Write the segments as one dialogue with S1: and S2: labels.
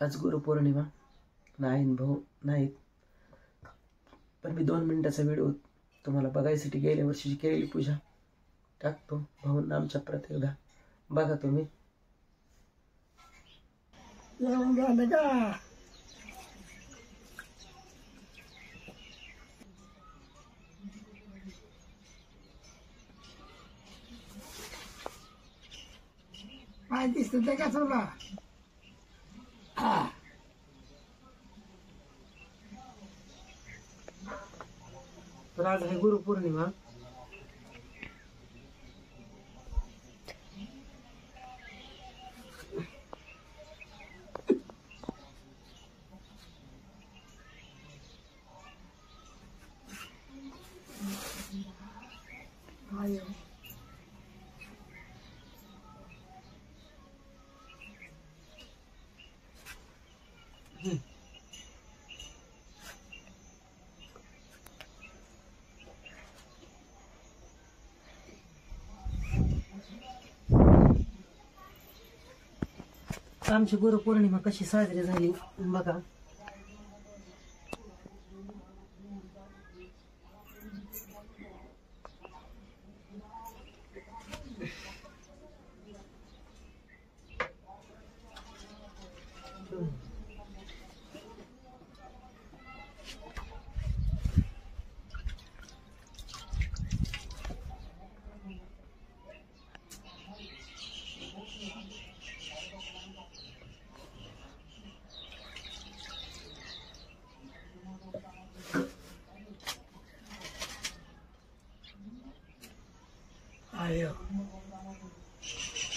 S1: आज गुरुपौर्णिमा नाही भाऊ नाहीत, पण मी 2 मिनिटाचा व्हिडिओ तुम्हाला बघायसाठी गेल्या वर्षीची केलेली पूजा टाकतो. भाऊंना आमच्या प्रत्येकदा बघा तुम्ही.
S2: काय दिसत का तुला?
S1: तर आज आहे गुरुपौर्णिमा. आमची गुरुपौर्णिमा कशी साजरी झाली बघा.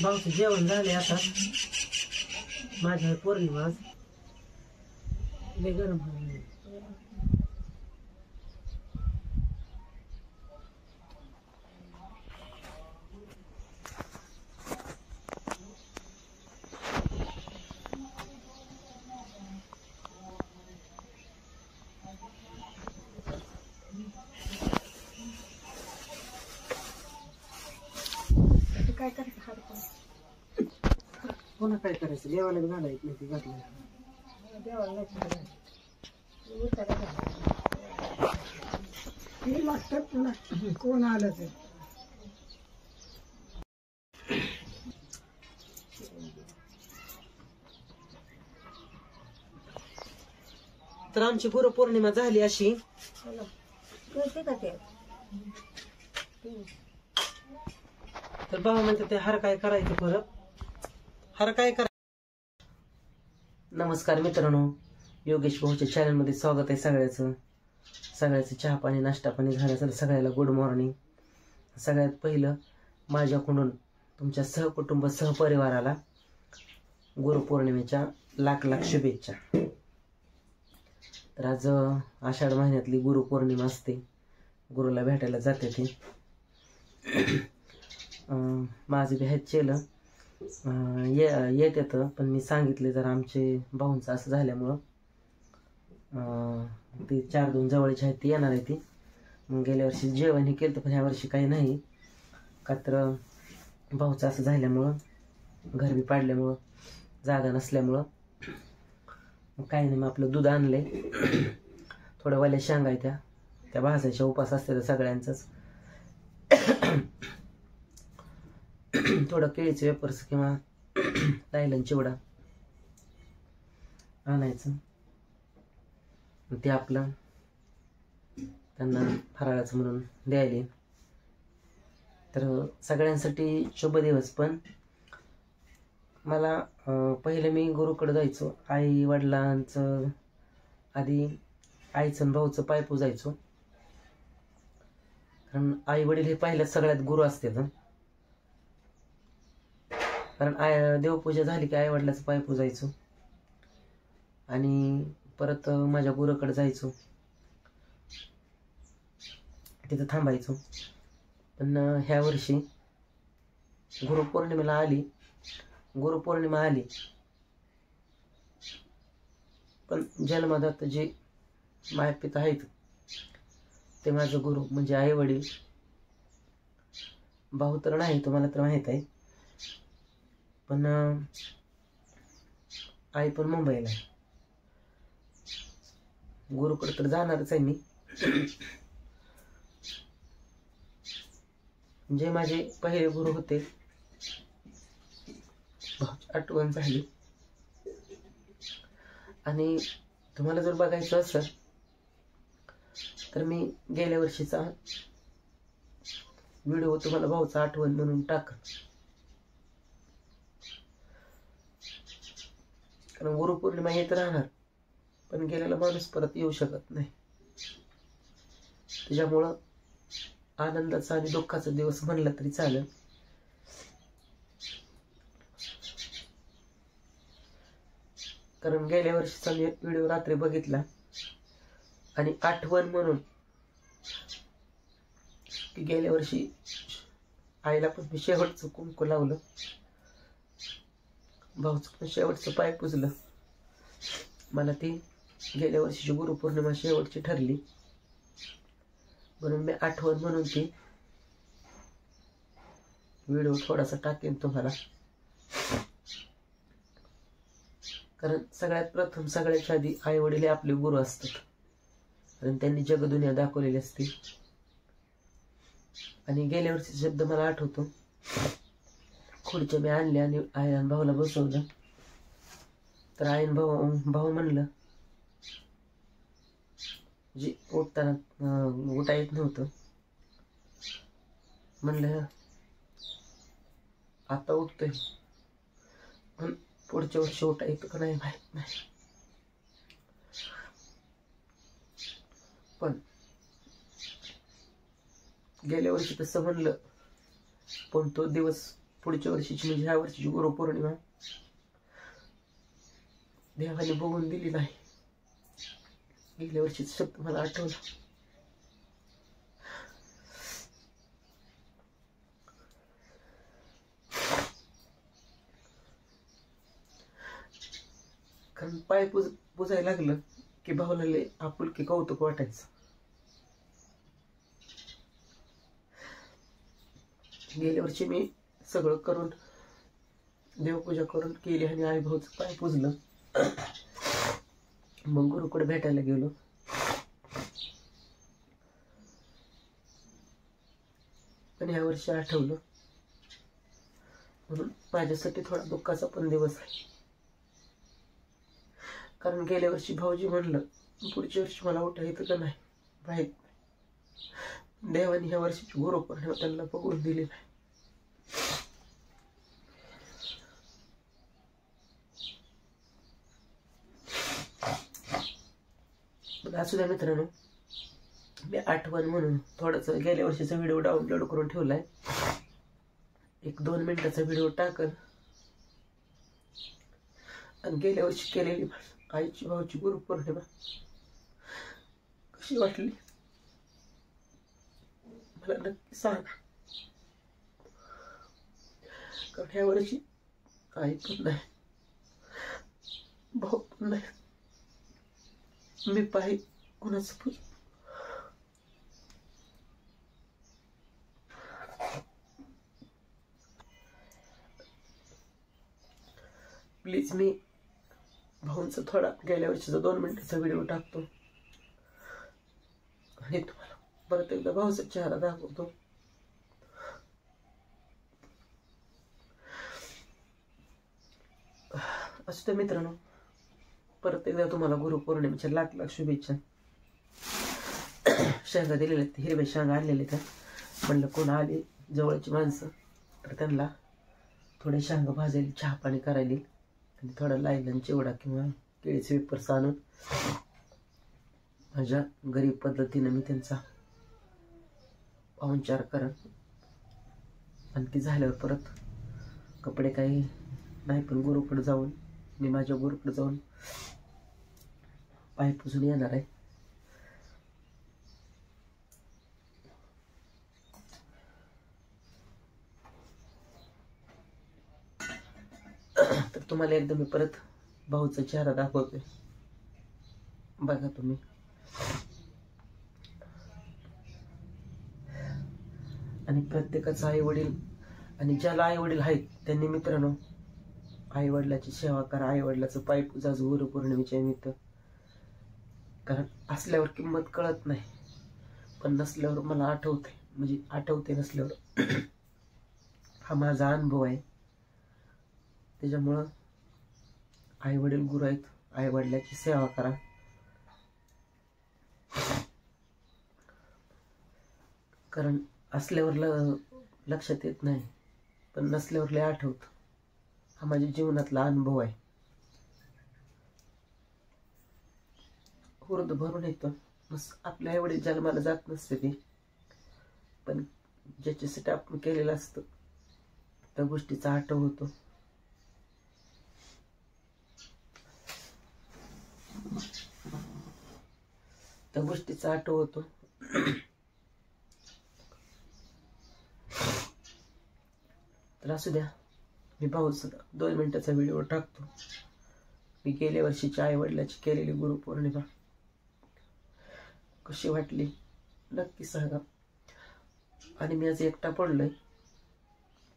S1: भाऊचं जेवण झाले आता. माझ्या पौर्णिमा आज लय गरम झालं.
S2: काय करायचं हात
S1: पुन्हा काय करायचं? देवाला घालायचं नाही, ती घातलं
S2: देवाला लागतात तुला कोण आलं ते.
S1: तर आमची गुरुपौर्णिमा झाली अशी.
S2: कळते का ते?
S1: तर बाबा म्हणते ते हार काय करायचं परत, हार काय करायचं. नमस्कार मित्रांनो, योगेश भाऊच्या चॅनलमध्ये स्वागत आहे सगळ्याचं. चहा पाणी नाश्ता पाणी झालं तर सगळ्याला गुड मॉर्निंग. सगळ्यात पहिलं माझ्याकडून तुमच्या सहकुटुंब सहपरिवाराला गुरुपौर्णिमेच्या लाख लाख शुभेच्छा. तर आज आषाढ महिन्यातली गुरुपौर्णिमा असते. गुरुला भेटायला जाते ती. माझं बी आहेत चेलं येत येतं, पण मी सांगितले जरा आमचे भाऊंचं असं झाल्यामुळं ते 4-2 जवळचे आहेत, ती येणार आहे ती. मग गेल्या वर्षी जेवण हे केलं, पण ह्या वर्षी काही नाही. का तर भाऊचं असं झाल्यामुळं, घर बी पाडल्यामुळं, जागा नसल्यामुळं मग काही नाही. मग आपलं दूध आणलंय, थोड्या वाल्या शेंगा आहेत त्या भाजायच्या. उपास असते तर सगळ्यांचंच. थोडं केळीचे वेपर्स किंवा लायलन चिवडा आणायचं, ते आपलं त्यांना फराळाचं म्हणून द्यायला. तर सगळ्यांसाठी शुभ दिवस. पण मला पहिले मी गुरुकडे जायचो. आई वडिलांचं आधी आईचं आणि भाऊचं पाय पुजायचो. कारण आई वडील हे पहिल्यात सगळ्यात गुरु असतात. कारण देवपूजा झाली की आई वडिलाचं पाय पुजायचो आणि परत माझ्या गुरुकडे जायचो, तिथं थांबायचो. पण ह्या वर्षी गुरुपौर्णिमा आली, पण जन्मदाता जे मायपिता आहेत ते माझं गुरु म्हणजे आई वडील. भाऊ तर नाही, तुम्हाला तर माहीत आहे. पण आई पण मुंबईला आहे. गुरुकडे तर जाणारच आहे मी. जे माझे पहिले गुरु होते आठवण झाली. आणि तुम्हाला जर बघायचं असेल तर मी गेल्या वर्षीचा व्हिडिओ तुम्हाला भाऊचा आठवण म्हणून टाक, कारण गुरुपौर्णिमा येत राहणार पण गेलेला माणूस परत येऊ शकत नाही. त्याच्यामुळं आनंदाचा आणि दुःखाचा दिवस म्हणला तरी चालेल. कारण गेल्या वर्षीचा मी व्हिडिओ रात्री बघितला आणि आठवण म्हणून की गेल्या वर्षी आईला पण मी शेवटचं कुंकू लावलं, भाऊचं पण शेवटचं पाय पुजलं. मला ती गेल्या वर्षीची गुरुपौर्णिमा शेवटची ठरली म्हणून मी आठवण म्हणून ती व्हिडिओ थोडासा टाकेन तुम्हाला. कारण सगळ्यात प्रथम सगळ्याच्या आधी आई वडील आपले गुरु असतात आणि त्यांनी जगदुनिया दाखवलेली असते. आणि गेल्या वर्षीचा शब्द मला आठवतो. खुर्च्या मी आणल्या आणि आई आणि भाऊला बसवलं तर आईन भाऊ म्हणलं, जे उठताना उठा येत नव्हतं, म्हणलं आता उठतोय पण पुढच्या वर्षी उठा येतं का नाही माहित नाही. पण गेल्या वर्षी तसं म्हणलं पण तो दिवस पुढच्या वर्षीची म्हणजे ह्या वर्षीची गुरुपौर्णिमा देवाने बघून दिली नाही. गेल्या वर्षीचा शब्द मला आठवला. कारण पाय पुजायला लागलं की भाऊला लय आपुलकी कौतुक वाटायचं. गेल्या वर्षी मी सगळं करून देवपूजा करून केली आणि आई भाऊचं पाय पुजलं. मग गुरुकडे भेटायला गेलो. पण ह्या वर्षी आठवलं म्हणून माझ्यासाठी थोडा दुःखाचा पण दिवस आहे. कारण गेल्या वर्षी भाऊजी म्हणलं पुढच्या वर्षी मला उठा येतं का नाही माहित नाही. देवाने ह्या वर्षीची गुरुपौर्णिमा त्यांना बघून दिली नाही. असू द्या मित्रांनो, मी आठवण म्हणून थोडस गेल्या वर्षीचा व्हिडिओ डाउनलोड करून ठेवलाय. 1-2 मिनिटाचा व्हिडिओ टाकल आणि गेल्या वर्षी केलेली आईची भाऊची गुरुपौर्णिमा कशी वाटली मला नक्की सांगा. कारण ह्या वर्षी आई पण नाही, भाऊ पण नाही, मी पाय कुणाचं पण. प्लीज मी भाऊंचा थोडा गेल्या वर्षीचा 2 मिनिटाचा व्हिडिओ टाकतो आणि तुम्हाला परत एकदा भाऊचा चेहरा दाखवतो. असू त्या मित्रांनो, परत एकदा तुम्हाला गुरुपौर्णिमेच्या लाख लाख शुभेच्छा. शेंगा दिलेल्या आहेत, हिरव्या शेंगा आणलेल्या त्या. म्हणलं कोण आली जवळची माणसं तर त्यांना थोड्या शेंगा भाजायला चहा पाणी करायला आणि थोडा लायला चिवडा किंवा केळीचे वेपर्स आणून माझ्या गरीब पद्धतीनं मी त्यांचा पाहुणचार करा. आणि ती झाल्यावर परत कपडे काही नाही पण गुरुकडे जाऊन मी माझ्या गुरुकडे जाऊन पाय पुजून येणार आहे. तर तुम्हाला एकदा मी परत भाऊचा चेहरा दाखवतोय, बघा तुम्ही. आणि प्रत्येकाचा आई वडील आणि ज्याला आई वडील आहेत त्यांनी मित्रांनो आई वडिलाची सेवा करा, आई वडिलाचं पाय पूजा गुरुपौर्णिमेच्या निमित्त. कारण असल्यावर किंमत कळत नाही, पण नसल्यावर मला आठवते नसल्यावर. हा माझा अनुभव आहे. त्याच्यामुळं आई वडील गुरु आहेत, आई वडिलाची सेवा करा. कारण असल्यावर लक्षात येत नाही, पण नसल्यावर लय आठवतं. हा माझ्या जीवनातला अनुभव आहे. हुरद भरून येतं. आपल्या एवढे जन्माला जात नसते ते, पण ज्याच्यासाठी आपण केलेलं असतं त्या गोष्टीचा आठव होतो. त्या गोष्टीचा आठव होतो. तर असू द्या, मी पाहूच 2 मिनिटाचा व्हिडिओ टाकतो. मी गेल्या वर्षीच्या आई वडिलाची केलेली गुरुपौर्णिमा कशी वाटली नक्की सांगा. आणि मी आज एकटा पडलोय.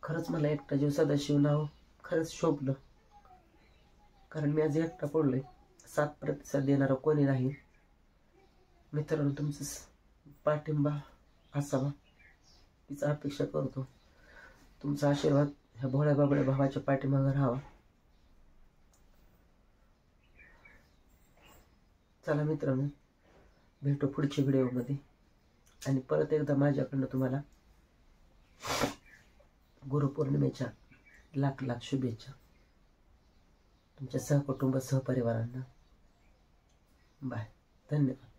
S1: खरंच मला एकटा जीव सदाशिव नाव खरंच शोभलं. कारण मी आज एकटा पडलोय. साथ प्रतिसाद देणारा कोणी नाही. मित्रांनो, तुमचं पाठिंबा असावा हीच अपेक्षा करतो. तुमचा आशीर्वाद ह्या भोळ्या बाबड्या भावाच्या पाठीमागे राहावा. चला मित्रांनो, भेटू पुढच्या व्हिडिओमध्ये. आणि परत एकदा माझ्याकडनं तुम्हाला गुरुपौर्णिमेच्या लाख लाख शुभेच्छा. तुमच्या सहकुटुंब सहपरिवारांना. बाय. धन्यवाद.